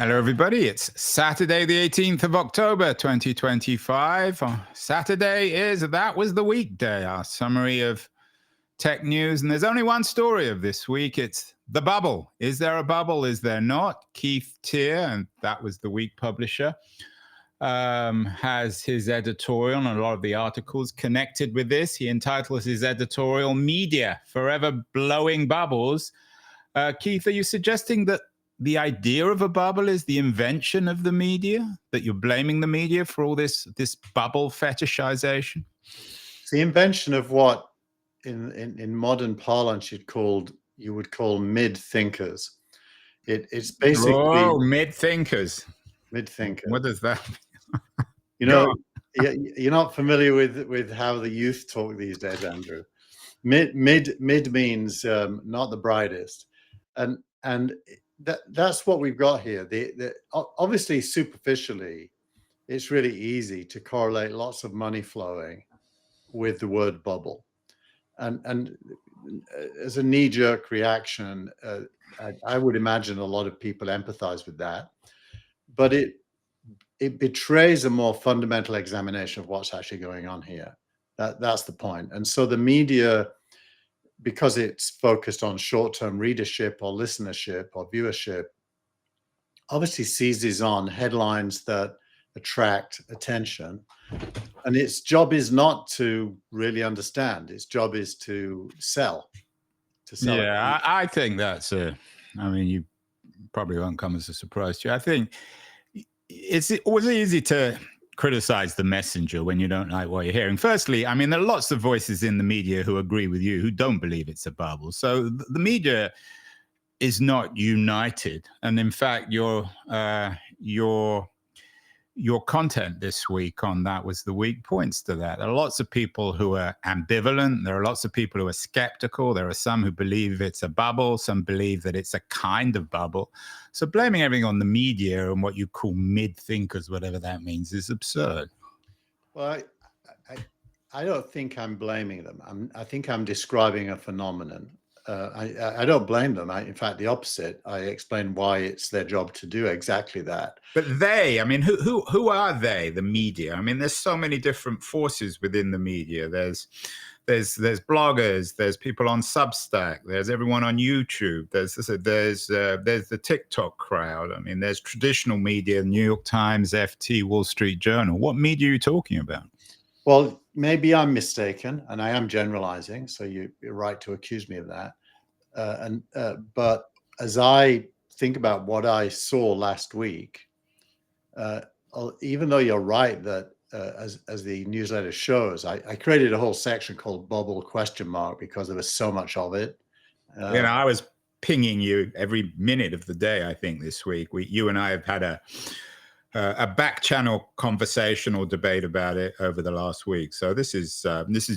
Hello, everybody. It's Saturday, the 18th of October, 2025. That was the weekday, our summary of tech news. And there's only one story of this week. It's the bubble. Is there a bubble? Is there not? Keith Tier, and that was the week publisher, has his editorial and a lot of the articles connected with this. He entitles his editorial Media Forever Blowing Bubbles. Keith, are you suggesting that the idea of a bubble is the invention of the media, that you're blaming the media for all this bubble fetishization? It's the invention of what in modern parlance you would call mid-thinkers. It's basically mid-thinkers. Mid-thinkers. What does that mean? You know, you're not familiar with how the youth talk these days, Andrew. Mid means not the brightest, and that's what we've got here. Obviously, superficially, it's really easy to correlate lots of money flowing with the word bubble, and as a knee-jerk reaction, I would imagine a lot of people empathize with that, but it betrays a more fundamental examination of what's actually going on here. That's the point. And so the media, because it's focused on short-term readership or listenership or viewership, obviously seizes on headlines that attract attention. And its job is not to really understand. Its job is to sell. Yeah, I think that's I mean, you probably won't come as a surprise to you. I think it's always easy to criticize the messenger when you don't like what you're hearing. Firstly, I mean, there are lots of voices in the media who agree with you, who don't believe it's a bubble. So the media is not united. And in fact, your content this week on That Was the Week points to that. There are lots of people who are ambivalent. There are lots of people who are skeptical. There are some who believe it's a bubble. Some believe that it's a kind of bubble. So blaming everything on the media and what you call mid-thinkers, whatever that means, is absurd. Well, I don't think I'm blaming them. I think I'm describing a phenomenon. I don't blame them. In fact, the opposite. I explain why it's their job to do exactly that. But they, I mean, who are they? The media. I mean, there's so many different forces within the media. There's bloggers. There's people on Substack. There's everyone on YouTube. There's the TikTok crowd. I mean, there's traditional media: New York Times, FT, Wall Street Journal. What media are you talking about? Well, maybe I'm mistaken, and I am generalizing, so you're right to accuse me of that. But as I think about what I saw last week, even though you're right that as the newsletter shows, I created a whole section called Bubble ? Because there was so much of it. I was pinging you every minute of the day, I think, this week. You and I have had a back channel conversation or debate about it over the last week. So this is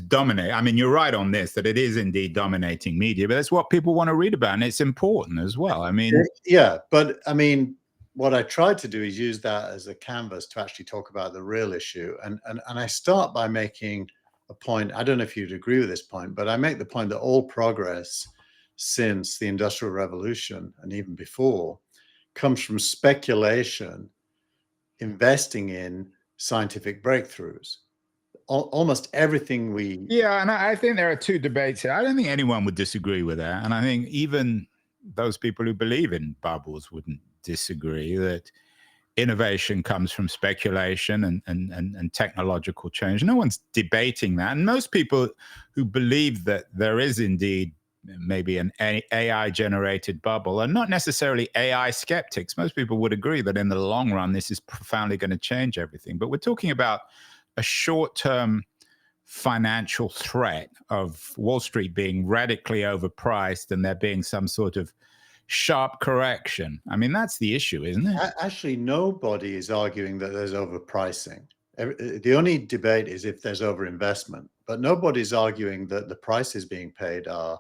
dominating. I mean, you're right on this, that it is indeed dominating media, but that's what people want to read about, and it's important as well. I mean, yeah, but I mean, what I tried to do is use that as a canvas to actually talk about the real issue. And I start by making a point. I don't know if you'd agree with this point, but I make the point that all progress since the Industrial Revolution and even before comes from speculation investing in scientific breakthroughs. Almost everything we... Yeah, and I think there are two debates here. I don't think anyone would disagree with that. And I think even those people who believe in bubbles wouldn't disagree that innovation comes from speculation and technological change. No one's debating that. And most people who believe that there is indeed maybe an AI-generated bubble are not necessarily AI skeptics. Most people would agree that in the long run, this is profoundly going to change everything. But we're talking about a short-term financial threat of Wall Street being radically overpriced and there being some sort of sharp correction. I mean, that's the issue, isn't it? Actually, nobody is arguing that there's overpricing. The only debate is if there's overinvestment, but nobody's arguing that the prices being paid are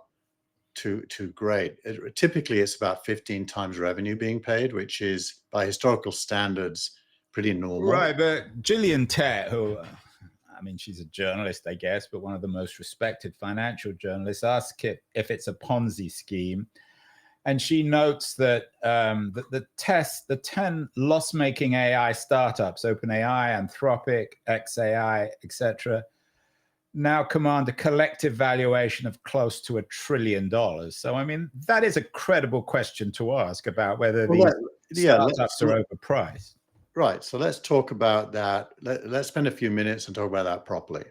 too great. Typically, it's about 15 times revenue being paid, which is, by historical standards, pretty normal. Right, but Gillian Tett, who, I mean, she's a journalist, I guess, but one of the most respected financial journalists, asked if it's a Ponzi scheme. and she notes that the 10 loss-making AI startups, OpenAI, Anthropic, XAI, etc., now command a collective valuation of close to $1 trillion. So, I mean, that is a credible question to ask about whether these startups are overpriced. Right. So let's talk about that. Let's spend a few minutes and talk about that properly.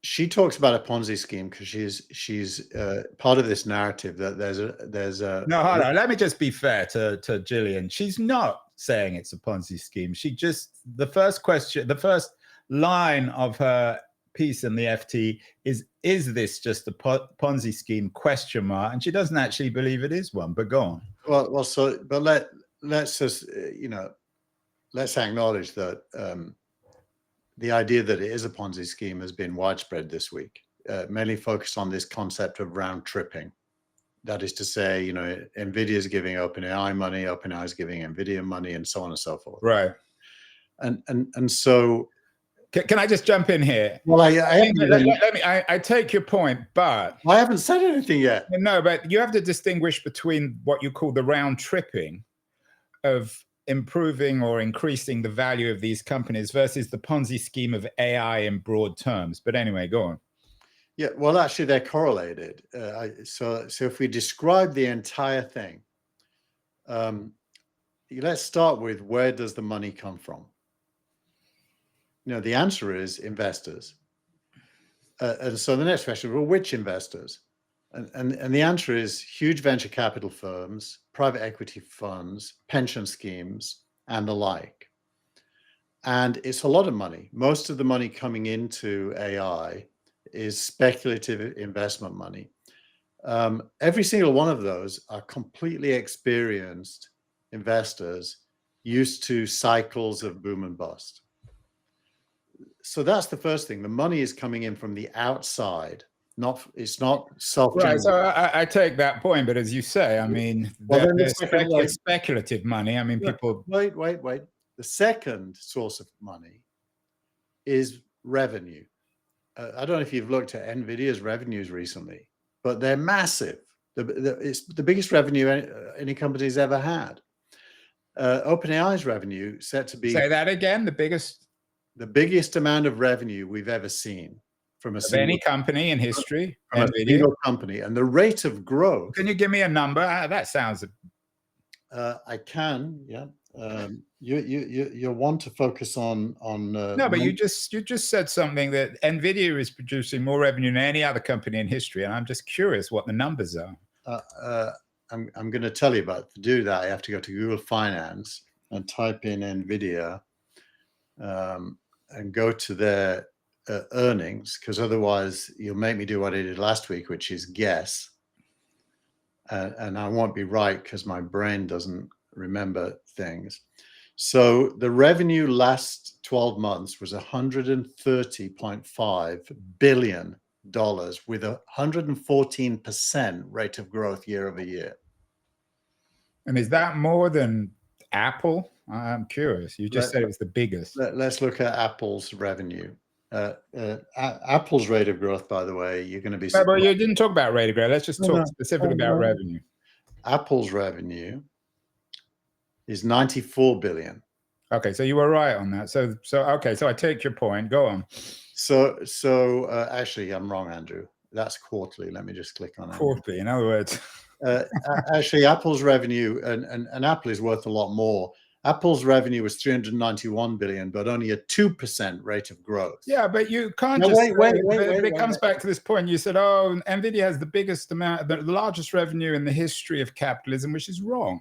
She talks about a Ponzi scheme because she's part of this narrative that there's a no, hold on. Let me just be fair to Gillian. She's not saying it's a Ponzi scheme. She just, the first line of her piece in the FT is this just a Ponzi scheme ? And she doesn't actually believe it is one, but go on. Well, so, but let's just, let's acknowledge that the idea that it is a Ponzi scheme has been widespread this week, mainly focused on this concept of round tripping. That is to say, NVIDIA is giving OpenAI money, OpenAI is giving NVIDIA money, and so on and so forth. Right. And so, can I just jump in here? Well, I take your point, but I haven't said anything yet. No, but you have to distinguish between what you call the round tripping of improving or increasing the value of these companies versus the Ponzi scheme of AI in broad terms. But anyway, go on. Yeah, well, actually, they're correlated. So if we describe the entire thing, let's start with, where does the money come from? The answer is investors. And so the next question, well, which investors? And the answer is huge venture capital firms, private equity funds, pension schemes, and the like. And it's a lot of money. Most of the money coming into AI is speculative investment money. Every single one of those are completely experienced investors used to cycles of boom and bust. So that's the first thing. The money is coming in from the outside. It's not self-generated. Right, so I take that point, but as you say, I mean, there's speculative money. I mean, people. Wait. The second source of money is revenue. I don't know if you've looked at NVIDIA's revenues recently, but they're massive. It's the biggest revenue any company's ever had. OpenAI's revenue set to be. Say that again. The biggest amount of revenue we've ever seen from any company in history. From a single company, and the rate of growth. Can you give me a number? That sounds. I can, yeah. You want to focus on. No, but you just said something that NVIDIA is producing more revenue than any other company in history, and I'm just curious what the numbers are. I'm going to tell you about. To do that, I have to go to Google Finance and type in NVIDIA, and go to their earnings, because otherwise you'll make me do what I did last week, which is guess, and I won't be right because my brain doesn't remember things. So the revenue last 12 months was $130.5 billion with 114% rate of growth year over year. And is that more than Apple? I'm curious. You just said it was the biggest. Let's look at Apple's revenue. Apple's rate of growth, by the way, you're going to be. But you didn't talk about rate of growth. Let's just talk specifically about revenue. Apple's revenue is $94 billion. Okay, so you were right on that. So okay, so I take your point. Go on. So actually, I'm wrong, Andrew. That's quarterly. Let me just click on it. Quarterly, in other words. Actually, Apple's revenue, and Apple is worth a lot more. Apple's revenue was $391 billion, but only a 2% rate of growth. Yeah, but you can't wait. It comes back to this point. You said, "Oh, NVIDIA has the largest revenue in the history of capitalism," which is wrong.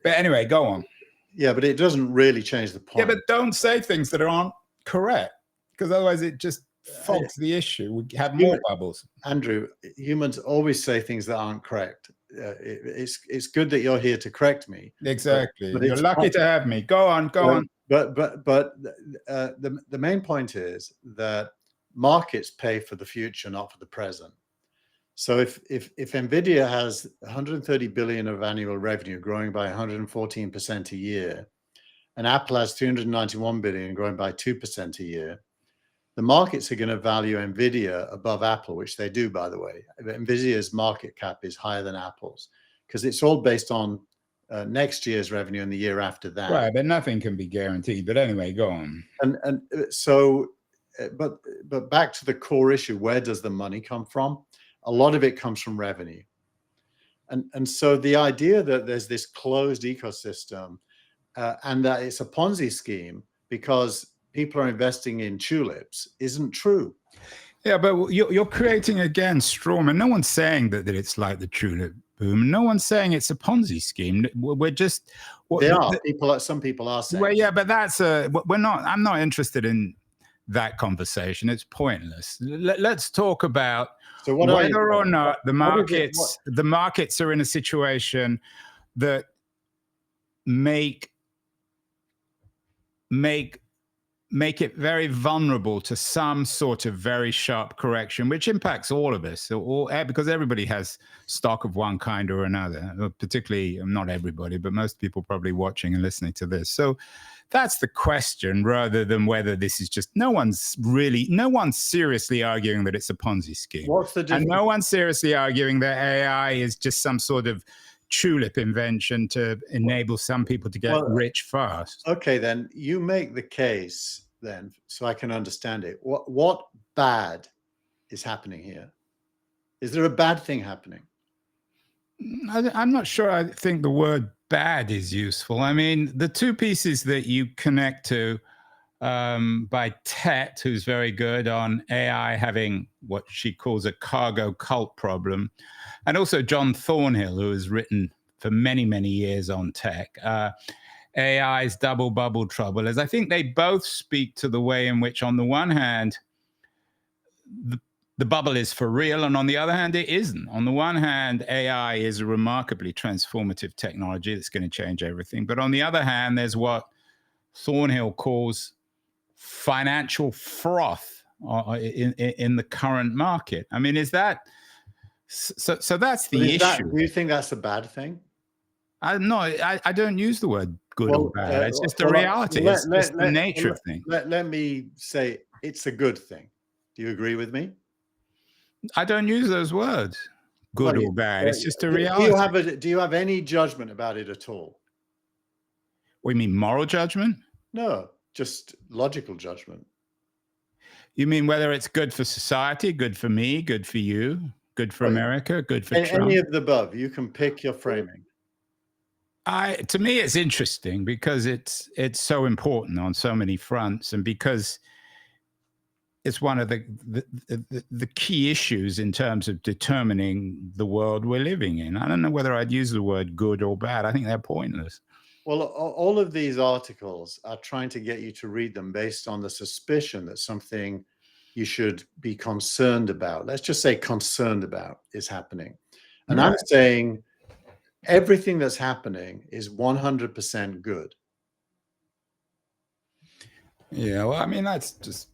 But anyway, go on. Yeah, but it doesn't really change the point. Yeah, but don't say things that aren't correct, because otherwise it just fogs the issue. We have more bubbles. Andrew, humans always say things that aren't correct. It's good that you're here to correct me. Exactly. But you're lucky to have me. Go on. But the main point is that markets pay for the future, not for the present. So if NVIDIA has 130 billion of annual revenue growing by 114% a year, and Apple has 391 billion growing by 2% a year, the markets are going to value Nvidia above Apple, which they do, by the way. Nvidia's market cap is higher than Apple's because it's all based on next year's revenue and the year after that. Right, but nothing can be guaranteed. But anyway, go on. And so, but back to the core issue: where does the money come from? A lot of it comes from revenue. And so the idea that there's this closed ecosystem and that it's a Ponzi scheme because people are investing in tulips isn't true. Yeah, but you're creating, again, straw man. No one's saying that it's like the tulip boom. No one's saying it's a Ponzi scheme. We're just... Some people are saying. Well, yeah, but that's I'm not interested in that conversation. It's pointless. Let's talk about whether or not the markets are in a situation that make it very vulnerable to some sort of very sharp correction, which impacts all of us, because everybody has stock of one kind or another, particularly not everybody, but most people probably watching and listening to this. So that's the question, rather than whether this is just... no one's seriously arguing that it's a Ponzi scheme. What's the difference? And no one's seriously arguing that AI is just some sort of tulip invention to enable some people to get rich fast. Okay, then you make the case then, so I can understand it. What bad is happening here? Is there a bad thing happening? I'm not sure I think the word bad is useful. I mean, the two pieces that you connect to by Tet, who's very good on AI having what she calls a cargo cult problem, and also John Thornhill, who has written for many, many years on tech, AI's double bubble trouble, is I think they both speak to the way in which, on the one hand, the bubble is for real, and on the other hand, it isn't. On the one hand, AI is a remarkably transformative technology that's going to change everything. But on the other hand, there's what Thornhill calls financial froth in the current market. I mean, is that... So that's the issue. Do you think that's a bad thing? I don't use the word good or bad. It's just a reality. It's just the nature of things. Let me say it's a good thing. Do you agree with me? I don't use those words, good or bad. It's just a reality. Do you have any judgment about it at all? What, you mean moral judgment? No, just logical judgment. You mean whether it's good for society, good for me, good for you, good for America, good for Trump? Any of the above. You can pick your framing. To me, it's interesting because it's so important on so many fronts, and because it's one of the key issues in terms of determining the world we're living in. I don't know whether I'd use the word good or bad. I think they're pointless. Well, all of these articles are trying to get you to read them based on the suspicion that something you should be concerned about, let's just say concerned about, is happening. And I'm saying everything that's happening is 100% good. Yeah, well, I mean, that's just...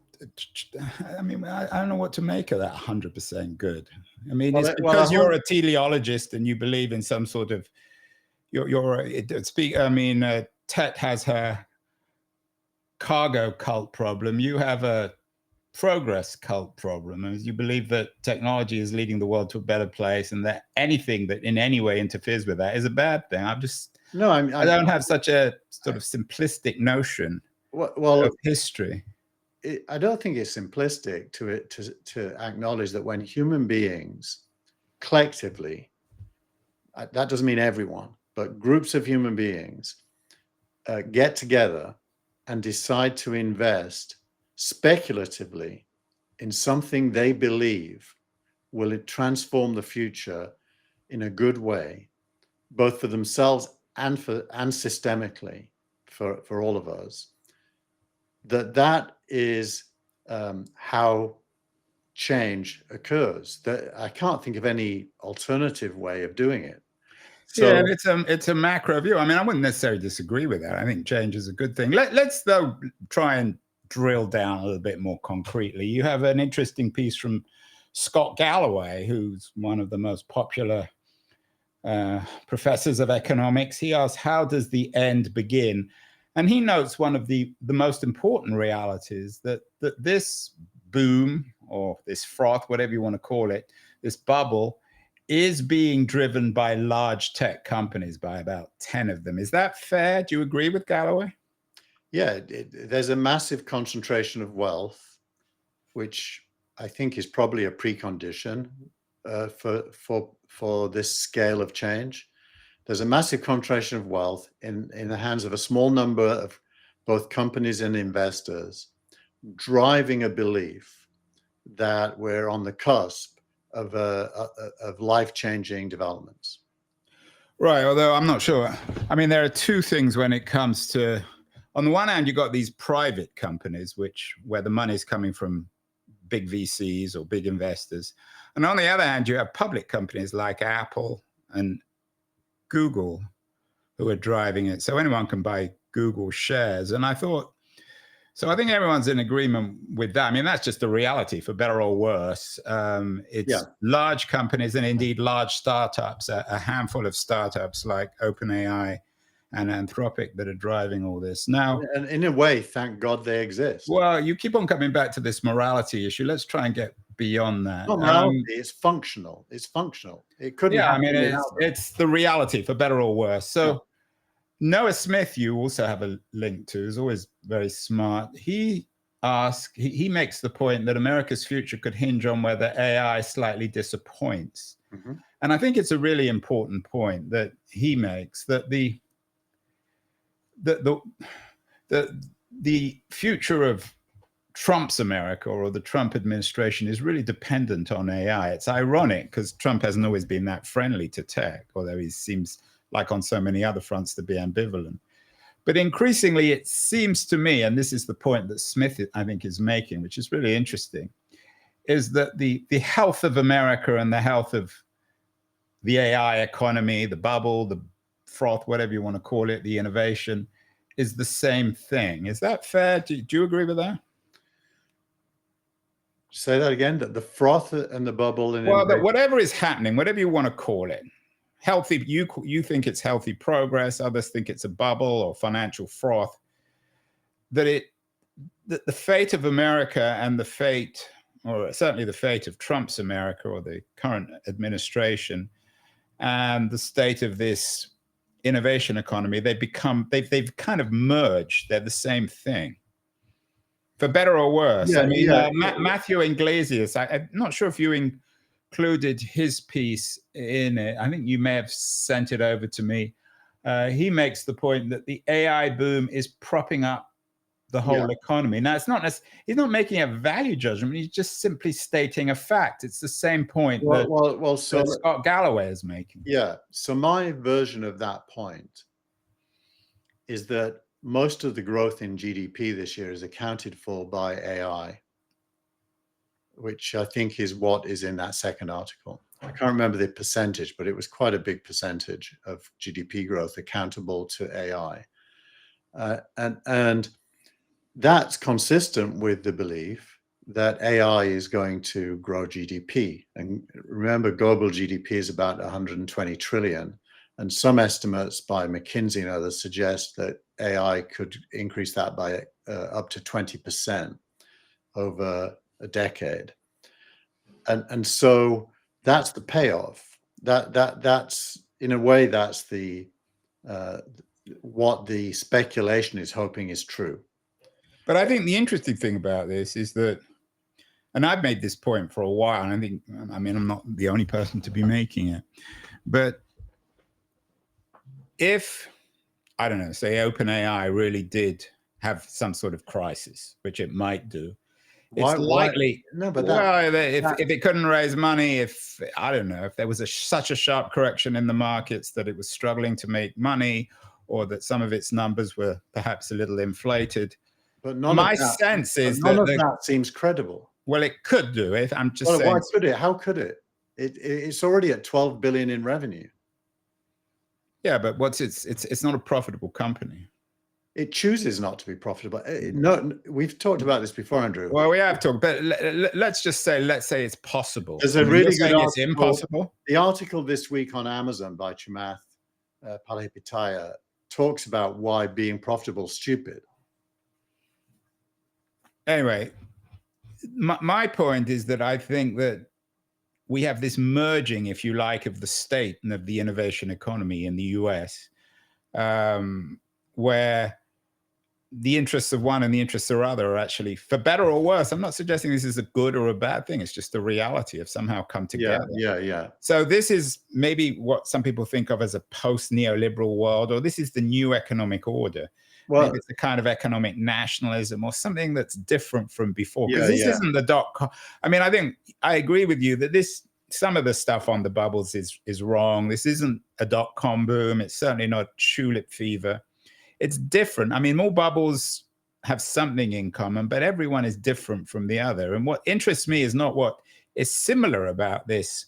I mean, I don't know what to make of that 100% good. I mean, it's because you're a teleologist and you believe in some sort of... Tet has her cargo cult problem. You have a progress cult problem, and you believe that technology is leading the world to a better place, and that anything that in any way interferes with that is a bad thing. I don't have such a sort of simplistic notion of history. I don't think it's simplistic to acknowledge that when human beings collectively, that doesn't mean everyone, but groups of human beings get together and decide to invest speculatively in something they believe will transform the future in a good way, both for themselves and systemically for all of us, that is how change occurs. That I can't think of any alternative way of doing it. So, yeah, it's a macro view. I mean, I wouldn't necessarily disagree with that. I think change is a good thing. Let's though try and drill down a little bit more concretely. You have an interesting piece from Scott Galloway, who's one of the most popular professors of economics. He asks, how does the end begin? And he notes one of the most important realities, that this boom or this froth, whatever you want to call it, this bubble, is being driven by large tech companies, by about 10 of them. Is that fair? Do you agree with Galloway? Yeah, there's a massive concentration of wealth, which I think is probably a precondition for this scale of change. There's a massive concentration of wealth in the hands of a small number of both companies and investors, driving a belief that we're on the cusp of life-changing developments. Right, although I'm not sure. I mean, there are two things when it comes to, on the one hand, you've got these private companies, where the money's coming from big VCs or big investors. And on the other hand, you have public companies like Apple and Google who are driving it. So anyone can buy Google shares. And I think everyone's in agreement with that. I mean, that's just the reality, for better or worse. It's large companies and indeed large startups, a handful of startups like OpenAI and Anthropic that are driving all this. Now, and in a way, thank God they exist. Well, you keep on coming back to this morality issue. Let's try and get beyond that. Not morality, it's functional. It's functional. It couldn't happen without them. It's the reality, for better or worse. So Noah Smith, you also have a link to, is always very smart. He makes the point that America's future could hinge on whether AI slightly disappoints. Mm-hmm. And I think it's a really important point that he makes, that the future of Trump's America, or the Trump administration, is really dependent on AI. It's ironic because Trump hasn't always been that friendly to tech, although he seems, like on so many other fronts, to be ambivalent. But increasingly, it seems to me, and this is the point that Smith, I think, is making, which is really interesting, is that the health of America and the health of the AI economy, the bubble, the froth, whatever you want to call it, the innovation, is the same thing. Is that fair? Do you agree with that? Say that again, that the froth and the bubble. And whatever is happening, whatever you want to call it, healthy, you think it's healthy progress, others think it's a bubble or financial froth, that the fate of America and the fate, or certainly the fate of Trump's America or the current administration, and the state of this innovation economy, they've kind of merged. They're the same thing, for better or worse. Matthew Iglesias, I'm not sure if you included his piece in it. I think you may have sent it over to me. He makes the point that the AI boom is propping up the whole economy. Now, he's not making a value judgment. He's just simply stating a fact. It's the same point that Scott Galloway is making. Yeah. So my version of that point is that most of the growth in GDP this year is accounted for by AI, which I think is what is in that second article. I can't remember the percentage, but it was quite a big percentage of GDP growth accountable to AI. And that's consistent with the belief that AI is going to grow GDP. And remember, global GDP is about 120 trillion. And some estimates by McKinsey and others suggest that AI could increase that by up to 20% over a decade. And so that's the payoff. That's in a way, that's the what the speculation is hoping is true. But I think the interesting thing about this is that, and I've made this point for a while, and I'm not the only person to be making it, but if, I don't know, say OpenAI really did have some sort of crisis, which it might do, it's likely. No, but if it couldn't raise money, if I don't know, if there was such a sharp correction in the markets that it was struggling to make money, or that some of its numbers were perhaps a little inflated. But my sense is none of that seems credible. Well, it could do it. I'm just saying. Why could it? How could it? It's already at 12 billion in revenue. Yeah, but it's not a profitable company. It chooses not to be profitable. No, we've talked about this before, Andrew. Well, we have talked, but let's say it's possible. There's a really good article. It's impossible. The article this week on Amazon by Chamath Palihapitiya talks about why being profitable is stupid. Anyway, my point is that I think that we have this merging, if you like, of the state and of the innovation economy in the US, where the interests of one and the interests of the other are actually, for better or worse, I'm not suggesting this is a good or a bad thing. It's just the reality of somehow come together. Yeah. So this is maybe what some people think of as a post-neoliberal world, or this is the new economic order. Well, maybe it's a kind of economic nationalism or something that's different from before. Because yeah, this yeah. isn't the dot-com. I mean, I think I agree with you that some of the stuff on the bubbles is wrong. This isn't a dot-com boom. It's certainly not tulip fever. It's different. I mean, all bubbles have something in common, but everyone is different from the other. And what interests me is not what is similar about this,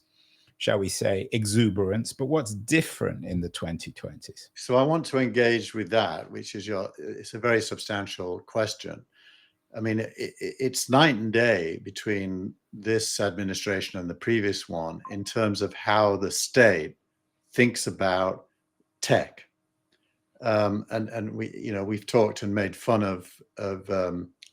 shall we say, exuberance, but what's different in the 2020s. So I want to engage with that, which is it's a very substantial question. I mean, it's night and day between this administration and the previous one in terms of how the state thinks about tech. And we've talked and made fun of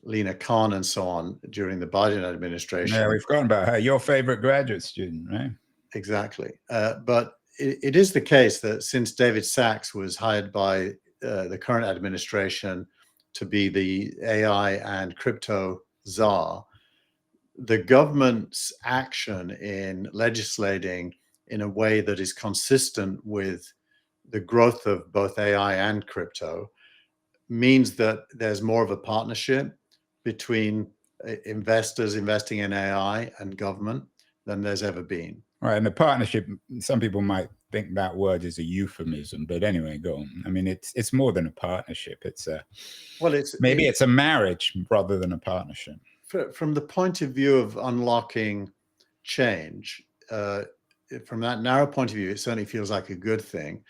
Lena Khan and so on during the Biden administration. Yeah, we've forgotten about her, your favorite graduate student, right? Exactly. But it is the case that since David Sachs was hired by the current administration to be the AI and crypto czar, the government's action in legislating in a way that is consistent with the growth of both AI and crypto means that there's more of a partnership between investors investing in AI and government than there's ever been. Right, and the partnership, some people might think that word is a euphemism, but anyway, go on. I mean, it's more than a partnership. It's a marriage rather than a partnership. From the point of view of unlocking change, from that narrow point of view, it certainly feels like a good thing.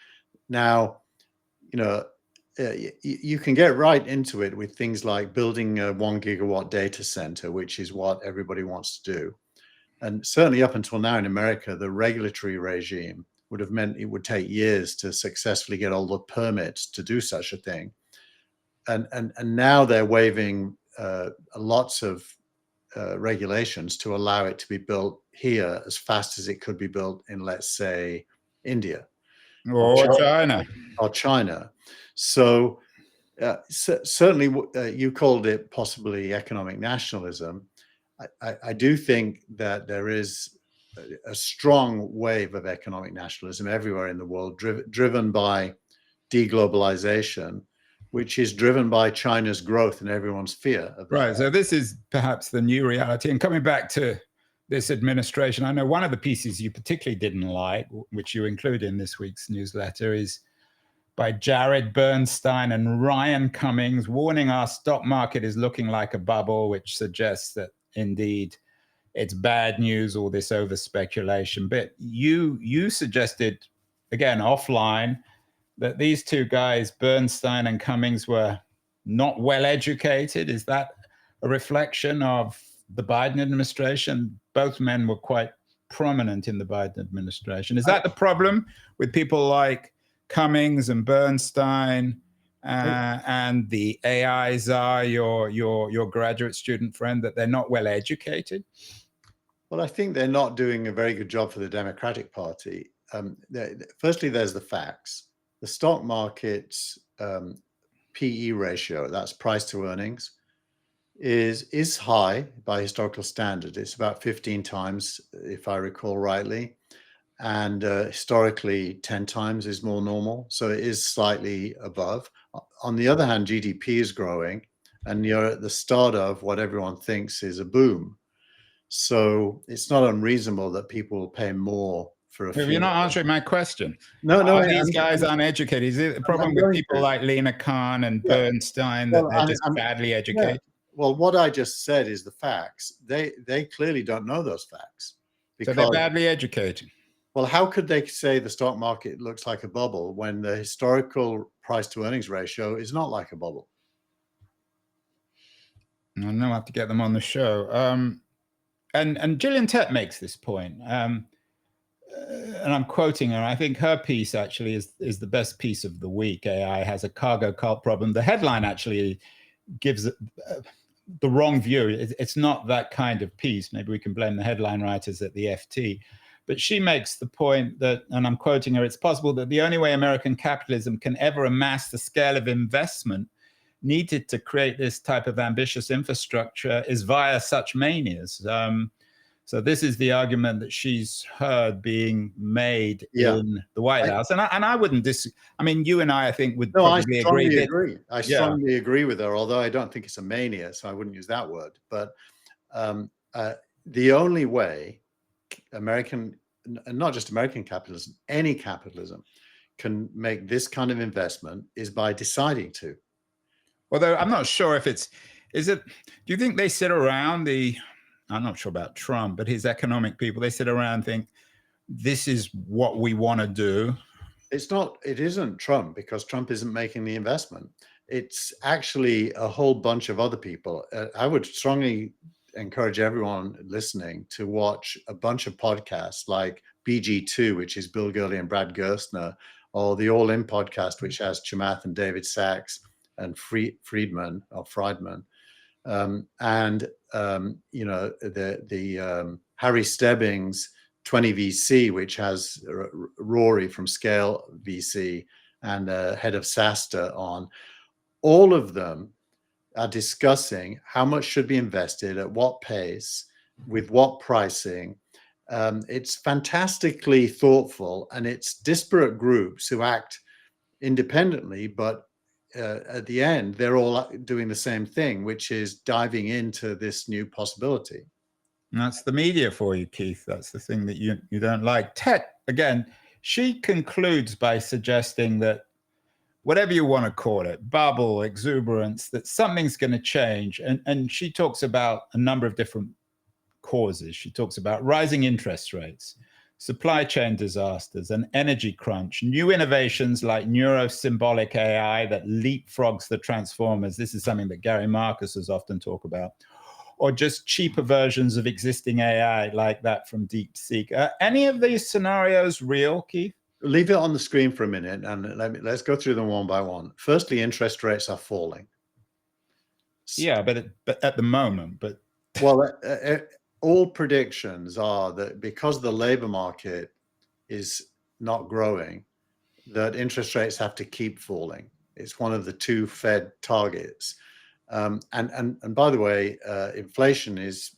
Now, you can get right into it with things like building a 1 gigawatt data center, which is what everybody wants to do. And certainly up until now in America, the regulatory regime would have meant it would take years to successfully get all the permits to do such a thing. And now they're waiving lots of regulations to allow it to be built here as fast as it could be built in, let's say, India or China. Or China. So certainly you called it possibly economic nationalism. I do think that there is a strong wave of economic nationalism everywhere in the world, driven by deglobalization, which is driven by China's growth and everyone's fear of that. Right. So this is perhaps the new reality. And coming back to this administration, I know one of the pieces you particularly didn't like, which you include in this week's newsletter, is by Jared Bernstein and Ryan Cummings, warning our stock market is looking like a bubble, which suggests that indeed it's bad news, all this over speculation. But you suggested, again, offline, that these two guys, Bernstein and Cummings, were not well educated. Is that a reflection of the Biden administration? Both men were quite prominent in the Biden administration. Is that the problem with people like Cummings and Bernstein and the AI czar, your graduate student friend, that they're not well educated? Well, I think they're not doing a very good job for the Democratic Party. Firstly, there's the facts. The stock market's PE ratio, that's price to earnings, is high by historical standard. It's about 15 times, if I recall rightly. And historically, 10 times is more normal. So it is slightly above. On the other hand, GDP is growing, and you're at the start of what everyone thinks is a boom. So it's not unreasonable that people will pay more for a. You're not answering my question. No. Are these guys uneducated? Is it a problem with people like Lena Khan and Bernstein that they're just badly educated? Yeah. Well, what I just said is the facts. They clearly don't know those facts. So they're badly educated. Well, how could they say the stock market looks like a bubble when the historical price to earnings ratio is not like a bubble? I know I have to get them on the show. And Gillian Tett makes this point. And I'm quoting her. I think her piece actually is the best piece of the week. AI has a cargo cult problem. The headline actually gives the wrong view. It's not that kind of piece. Maybe we can blame the headline writers at the FT. But she makes the point that, and I'm quoting her, it's possible that the only way American capitalism can ever amass the scale of investment needed to create this type of ambitious infrastructure is via such manias. So this is the argument that she's heard being made in the White House. And I wouldn't disagree. I mean, you and I think, would probably agree. I strongly agree with her, although I don't think it's a mania, so I wouldn't use that word. But the only way American, and not just American capitalism, any capitalism can make this kind of investment is by deciding to. Although I'm not sure if do you think they sit around I'm not sure about Trump, but his economic people, they sit around and think, this is what we want to do? It isn't Trump, because Trump isn't making the investment. It's actually a whole bunch of other people. I would strongly encourage everyone listening to watch a bunch of podcasts like BG2, which is Bill Gurley and Brad Gerstner, or the All In podcast, which has Chamath and David Sachs and Friedman, and the Harry Stebbings 20 VC, which has Rory from Scale VC and head of SASTA on. All of them are discussing how much should be invested, at what pace, with what pricing. It's fantastically thoughtful, and it's disparate groups who act independently, but at the end, they're all doing the same thing, which is diving into this new possibility. And that's the media for you, Keith. That's the thing that you don't like. Tet, again, she concludes by suggesting that whatever you want to call it, bubble, exuberance, that something's going to change. And she talks about a number of different causes. She talks about rising interest rates, supply chain disasters, an energy crunch, new innovations like neurosymbolic AI that leapfrogs the transformers. This is something that Gary Marcus has often talked about. Or just cheaper versions of existing AI like that from DeepSeek. Are any of these scenarios real, Keith? Leave it on the screen for a minute, and let's go through them one by one. Firstly, interest rates are falling. Yeah, but at the moment, well, all predictions are that because the labor market is not growing, that interest rates have to keep falling. It's one of the two Fed targets. And by the way, inflation is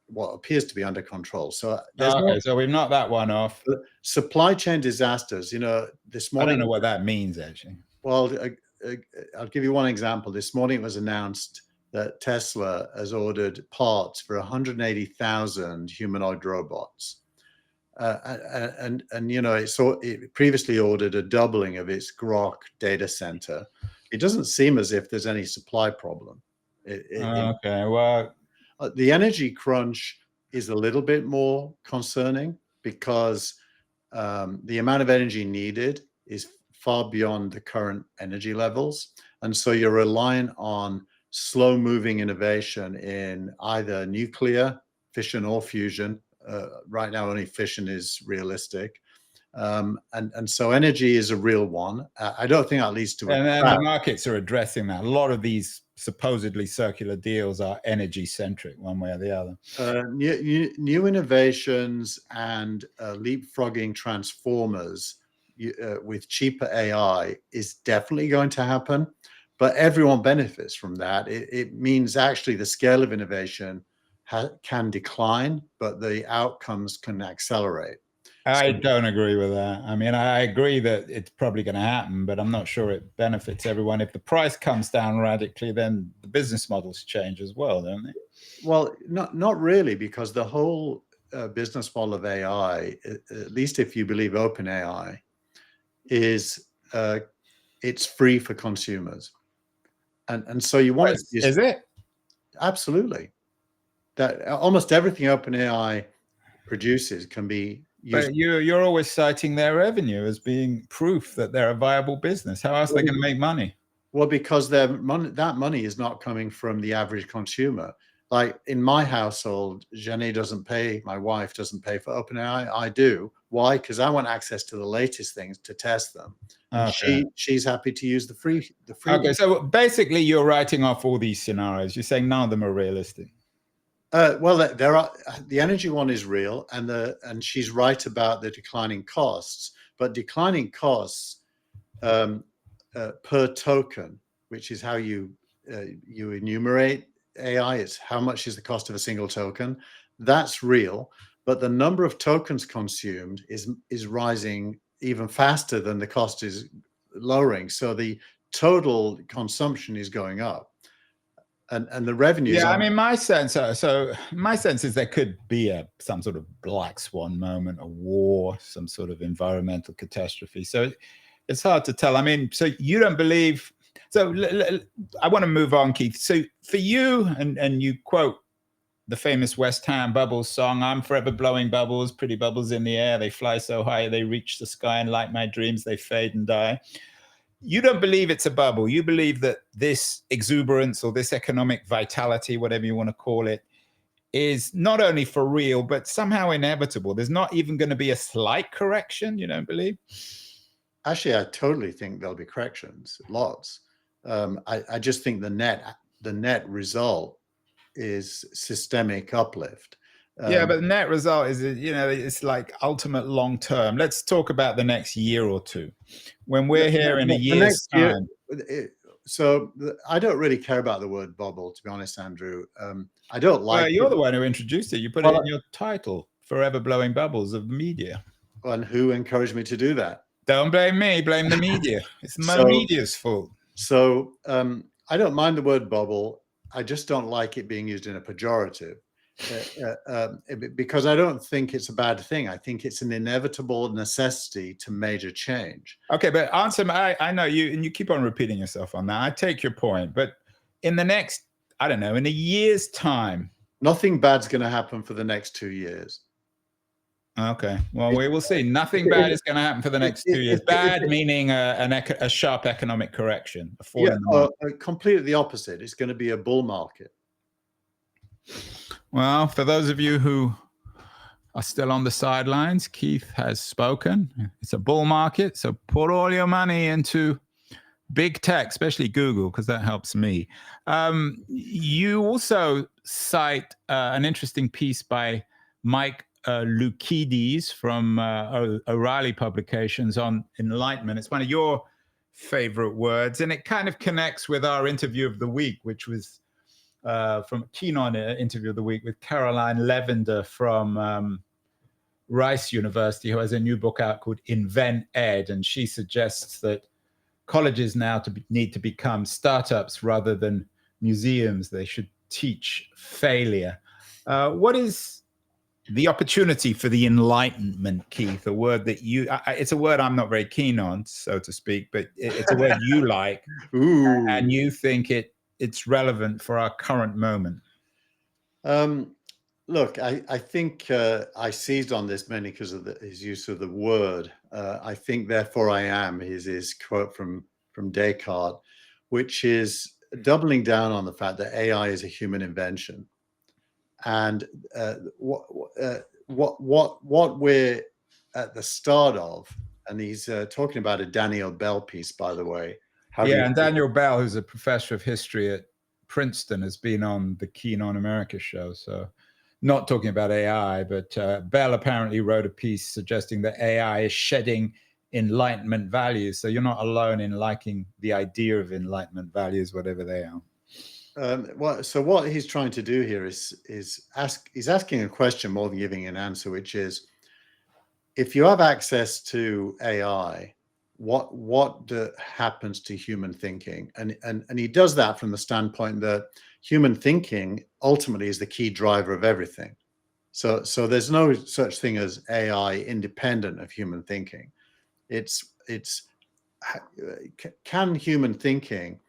what appears to be under control. So so we've knocked that one off. Supply chain disasters. This morning, I don't know what that means, actually. Well, I'll give you one example. This morning it was announced that Tesla has ordered parts for 180,000 humanoid robots. And it previously ordered a doubling of its Grok data center. It doesn't seem as if there's any supply problem. Okay, well, the energy crunch is a little bit more concerning, because the amount of energy needed is far beyond the current energy levels. And so you're relying on slow-moving innovation in either nuclear, fission, or fusion. Right now, only fission is realistic. And so energy is a real one. I don't think that leads to and the markets are addressing that. A lot of these supposedly circular deals are energy centric, one way or the other. New innovations and leapfrogging transformers with cheaper AI is definitely going to happen, but everyone benefits from that. It means actually the scale of innovation can decline, but the outcomes can accelerate. I don't agree with that. I mean, I agree that it's probably going to happen, but I'm not sure it benefits everyone. If the price comes down radically, then the business models change as well, don't they? Well, not really, because the whole business model of AI, at least if you believe open AI, is it's free for consumers. And so you want to use, is it? Absolutely. That almost everything OpenAI produces can be used. But you're always citing their revenue as being proof that they're a viable business. How else are they going to make money? Well, because that money is not coming from the average consumer. Like in my household, Jenny doesn't pay, my wife doesn't pay for OpenAI. I do. Why? Because I want access to the latest things to test them. And Okay. she's happy to use the free Okay. one. So basically, you're writing off all these scenarios. You're saying none of them are realistic. Well, there are, the energy one is real, and she's right about the declining costs, but declining costs um, per token, which is how you enumerate AI. It's how much is the cost of a single token. That's real, but the number of tokens consumed is rising even faster than the cost is lowering. So the total consumption is going up, and the revenues Yeah, I are. mean, my sense. So my sense is there could be some sort of black swan moment, a war, some sort of environmental catastrophe. So it's hard to tell. I mean, so you don't believe. So I want to move on, Keith. So for you, and you quote the famous West Ham Bubbles song, "I'm forever blowing bubbles, pretty bubbles in the air. They fly so high, they reach the sky, and like my dreams, they fade and die." You don't believe it's a bubble. You believe that this exuberance or this economic vitality, whatever you want to call it, is not only for real, but somehow inevitable. There's not even going to be a slight correction, you don't believe? Actually, I totally think there'll be corrections, lots. I just think the net result is systemic uplift. Yeah, but the net result is, it's like ultimate long term. Let's talk about the next year or two. When we're here in a The year's next year, time. I don't really care about the word bubble, to be honest, Andrew. I don't Well, like you're it. the one who introduced it. You put it Well, in your title, Forever Blowing Bubbles of Media. and who encouraged me to do that? Don't blame me, blame the media. It's the So, media's fault. I don't mind the word bubble. I just don't like it being used in a pejorative. Because I don't think it's a bad thing. I think it's an inevitable necessity to major change. Okay, but answer my, I know you, and you keep on repeating yourself on that. I take your point, but in the next, I don't know, in a year's time. Nothing bad's going to happen for the next 2 years. Okay, well, It, we will see. Nothing bad is going to happen for the next 2 years. Bad meaning a sharp economic correction, a fall in the market. completely the opposite. It's going to be a bull market. Well, for those of you who are still on the sidelines, Keith has spoken. It's a bull market, so put all your money into big tech, especially Google, because that helps me. You also cite an interesting piece by Mike Lukides from O'Reilly Publications on Enlightenment. It's one of your favorite words, and it kind of connects with our interview of the week, which was from Keenon interview of the week with Caroline Levender from Rice University, who has a new book out called Invent Ed, and she suggests that colleges now need to become startups rather than museums. They should teach failure. What is the opportunity for the Enlightenment, Keith? A word that it's a word I'm not very keen on, so to speak, but it's a word you like. Ooh. And you think it's relevant for our current moment. Look, I think I seized on this mainly because of his use of the word. I think, therefore, I am is his quote from Descartes, which is doubling down on the fact that AI is a human invention, and what we're at the start of, and he's talking about a Daniel Bell piece, by the way. And Daniel Bell, who's a professor of history at Princeton, has been on the Keen on America show. So not talking about AI, but Bell apparently wrote a piece suggesting that AI is shedding Enlightenment values. So you're not alone in liking the idea of Enlightenment values, whatever they are. So what he's trying to do here is he's asking a question more than giving an answer, which is, if you have access to AI, what happens to human thinking? And he does that from the standpoint that human thinking ultimately is the key driver of everything. So there's no such thing as AI independent of human thinking. It's can human thinking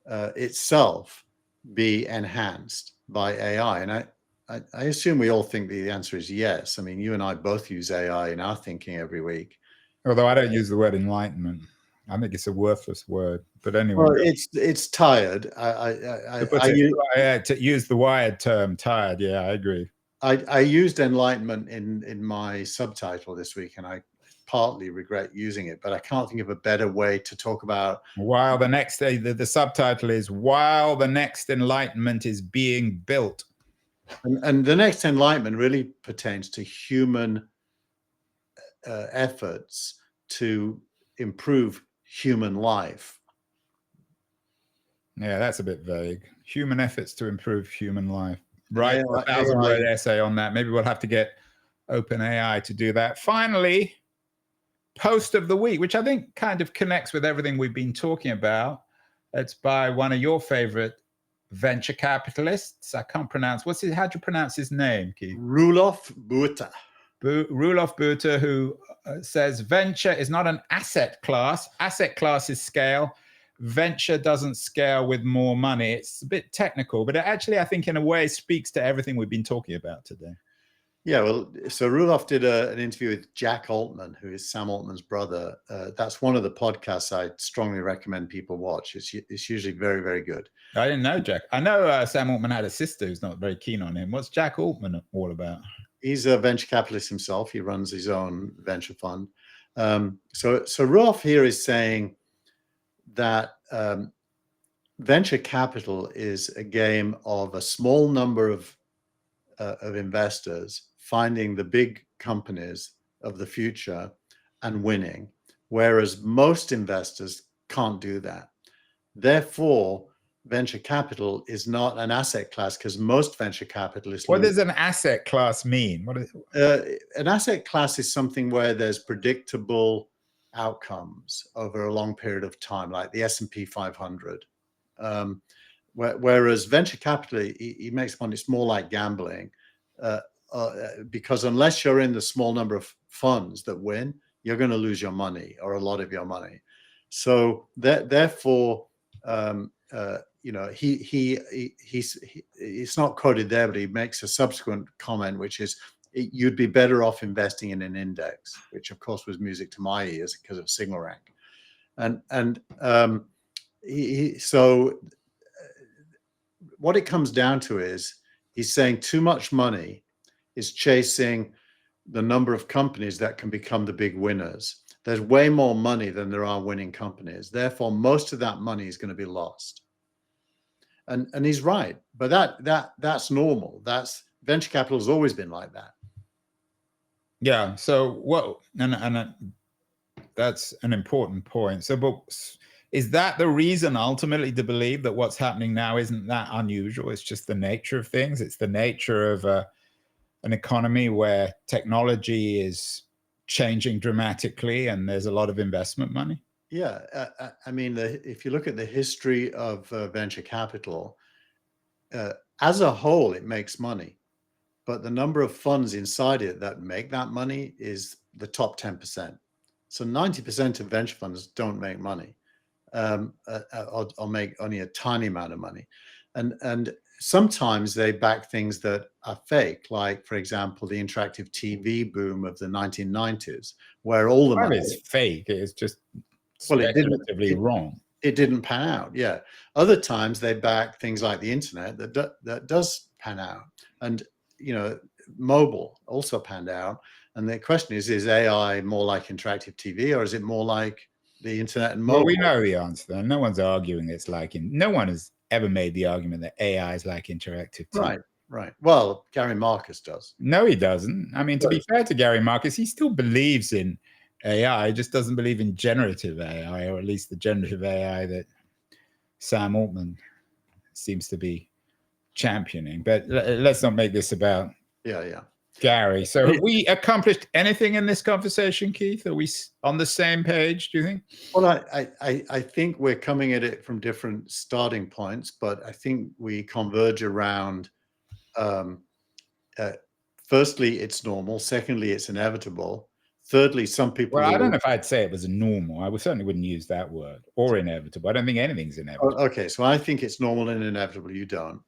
itself be enhanced by AI? And I assume we all think the answer is yes. I mean, you and I both use AI in our thinking every week. Although I don't use the word enlightenment. I think it's a worthless word, but anyway. Well, it's tired. To use the wired term, tired. Yeah, I agree. I used Enlightenment in my subtitle this week, and I partly regret using it, but I can't think of a better way to talk about. While the next day, the subtitle is "While the Next Enlightenment is Being Built." And the next enlightenment really pertains to human efforts to improve human life. Yeah, that's a bit vague. Human efforts to improve human life. Write a AI 1,000-word essay on that. Maybe we'll have to get OpenAI to do that. Finally, post of the week, which I think kind of connects with everything we've been talking about. It's by one of your favorite venture capitalists. I can't pronounce. How do you pronounce his name, Keith? Roelof Botha. Roelof Botha, who says venture is not an asset class. Asset class is scale. Venture doesn't scale with more money. It's a bit technical, but it actually, I think, in a way, speaks to everything we've been talking about today. Yeah, well, so Roelof did an interview with Jack Altman, who is Sam Altman's brother. That's one of the podcasts I strongly recommend people watch. It's usually very, very good. I didn't know Jack. I know Sam Altman had a sister who's not very keen on him. What's Jack Altman all about? He's a venture capitalist himself. He runs his own venture fund. So Roelof here is saying that venture capital is a game of a small number of investors finding the big companies of the future and winning, whereas most investors can't do that. Therefore, venture capital is not an asset class because most venture capitalists. What does an asset class mean? An asset class is something where there's predictable outcomes over a long period of time, like the S&P 500. Whereas venture capital, he makes one, it's more like gambling, because unless you're in the small number of funds that win, you're going to lose your money or a lot of your money. So therefore, it's not quoted there, but he makes a subsequent comment, which is you'd be better off investing in an index, which of course was music to my ears because of Signal Rank. So what it comes down to is he's saying too much money is chasing the number of companies that can become the big winners. There's way more money than there are winning companies. Therefore, most of that money is going to be lost. And he's right, but that's normal. That's venture capital has always been like that. Yeah. So that's an important point. So, but is that the reason ultimately to believe that what's happening now isn't that unusual? It's just the nature of things. It's the nature of an economy where technology is changing dramatically and there's a lot of investment money. Yeah, I mean, if you look at the history of venture capital, as a whole, it makes money, but the number of funds inside it that make that money is the top 10%. So 90% of venture funds don't make money, or make only a tiny amount of money. And sometimes they back things that are fake, like, for example, the interactive TV boom of the 1990s, where all the money is fake. It's just speculatively wrong. It didn't pan out. Yeah. Other times they back things like the internet that does pan out, and mobile also panned out. And the question is AI more like interactive TV, or is it more like the internet and mobile? Well, we know the answer. No one's arguing it's like no one has ever made the argument that AI is like interactive TV. Right. Well, Gary Marcus does. No, he doesn't. I mean, to be fair to Gary Marcus, he still believes in AI, just doesn't believe in generative AI, or at least the generative AI that Sam Altman seems to be championing. But let's not make this about Gary. So have we accomplished anything in this conversation, Keith? Are we on the same page, do you think? Well, I think we're coming at it from different starting points, but I think we converge around, firstly, it's normal. Secondly, it's inevitable. Thirdly, some people... Well, I don't know if I'd say it was normal. I certainly wouldn't use that word, or inevitable. I don't think anything's inevitable. Okay, so I think it's normal and inevitable. You don't.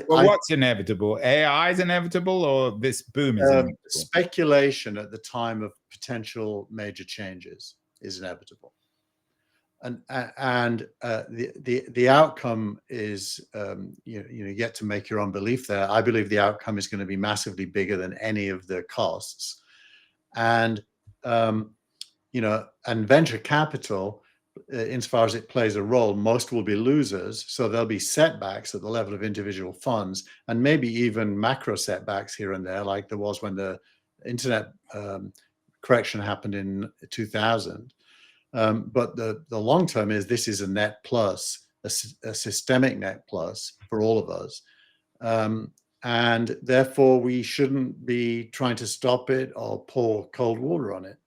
What's inevitable? AI is inevitable, or this boom is inevitable? Speculation at the time of potential major changes is inevitable. the outcome is you get to make your own belief there. I believe the outcome is going to be massively bigger than any of the costs, and and venture capital, insofar as it plays a role, most will be losers. So there'll be setbacks at the level of individual funds, and maybe even macro setbacks here and there, like there was when the internet correction happened in 2000. But the long term is this is a net plus, a systemic net plus for all of us. And therefore, we shouldn't be trying to stop it or pour cold water on it.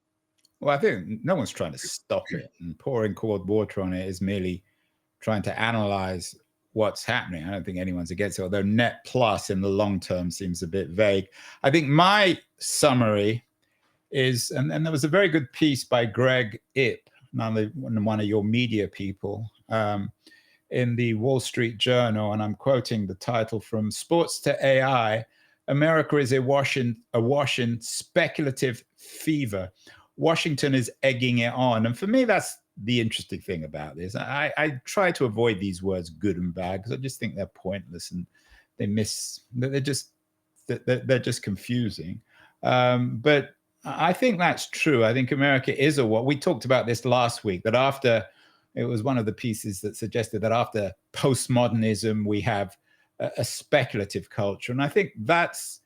Well, I think no one's trying to stop it, and pouring cold water on it is merely trying to analyze what's happening. I don't think anyone's against it, although net plus in the long term seems a bit vague. I think my summary is, and there was a very good piece by Greg Ip, one of your media people, in the Wall Street Journal, and I'm quoting the title, "From Sports to AI, America is awash in speculative fever. Washington is egging it on." And for me, that's the interesting thing about this. I try to avoid these words good and bad because I just think they're pointless and they're just confusing. But I think that's true. I think America is we talked about this last week, that after, it was one of the pieces that suggested that after postmodernism, we have a speculative culture. And I think that's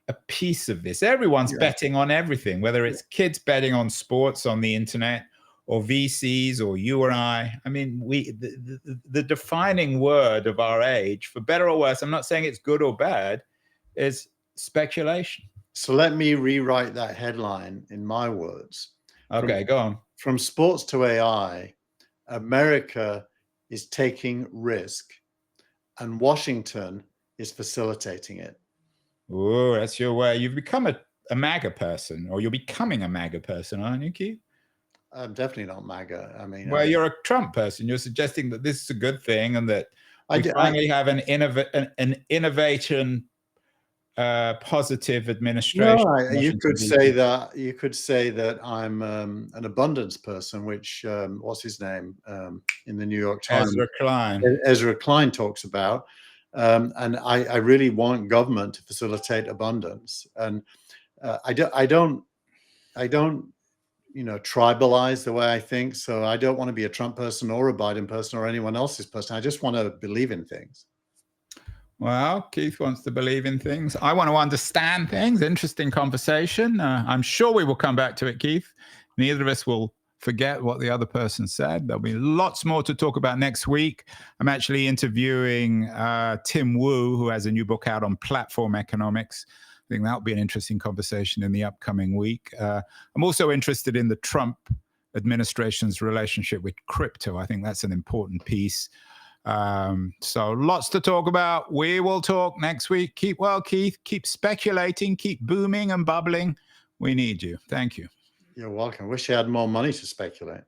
a piece of this. Everyone's betting on everything, whether it's kids betting on sports on the internet or VCs or you or I. I mean, the defining word of our age, for better or worse, I'm not saying it's good or bad, is speculation. So let me rewrite that headline in my words. Okay, go on. From sports to AI, America is taking risk and Washington is facilitating it. Oh, that's your way. You've become a MAGA person, or you're becoming a MAGA person, aren't you, Keith? I'm definitely not MAGA. I mean, well, you're a Trump person. You're suggesting that this is a good thing and that we finally have an innovation positive administration. No, you could say that I'm an abundance person, which what's his name in the New York Times? Ezra Klein talks about. And I really want government to facilitate abundance. And I don't tribalize the way I think. So I don't want to be a Trump person or a Biden person or anyone else's person. I just want to believe in things. Well, Keith wants to believe in things. I want to understand things. Interesting conversation. I'm sure we will come back to it, Keith. Neither of us will forget what the other person said. There'll be lots more to talk about next week. I'm actually interviewing Tim Wu, who has a new book out on platform economics. I think that'll be an interesting conversation in the upcoming week. I'm also interested in the Trump administration's relationship with crypto. I think that's an important piece. So lots to talk about. We will talk next week. Keep well, Keith. Keep speculating. Keep booming and bubbling. We need you. Thank you. You're welcome. Wish I had more money to speculate.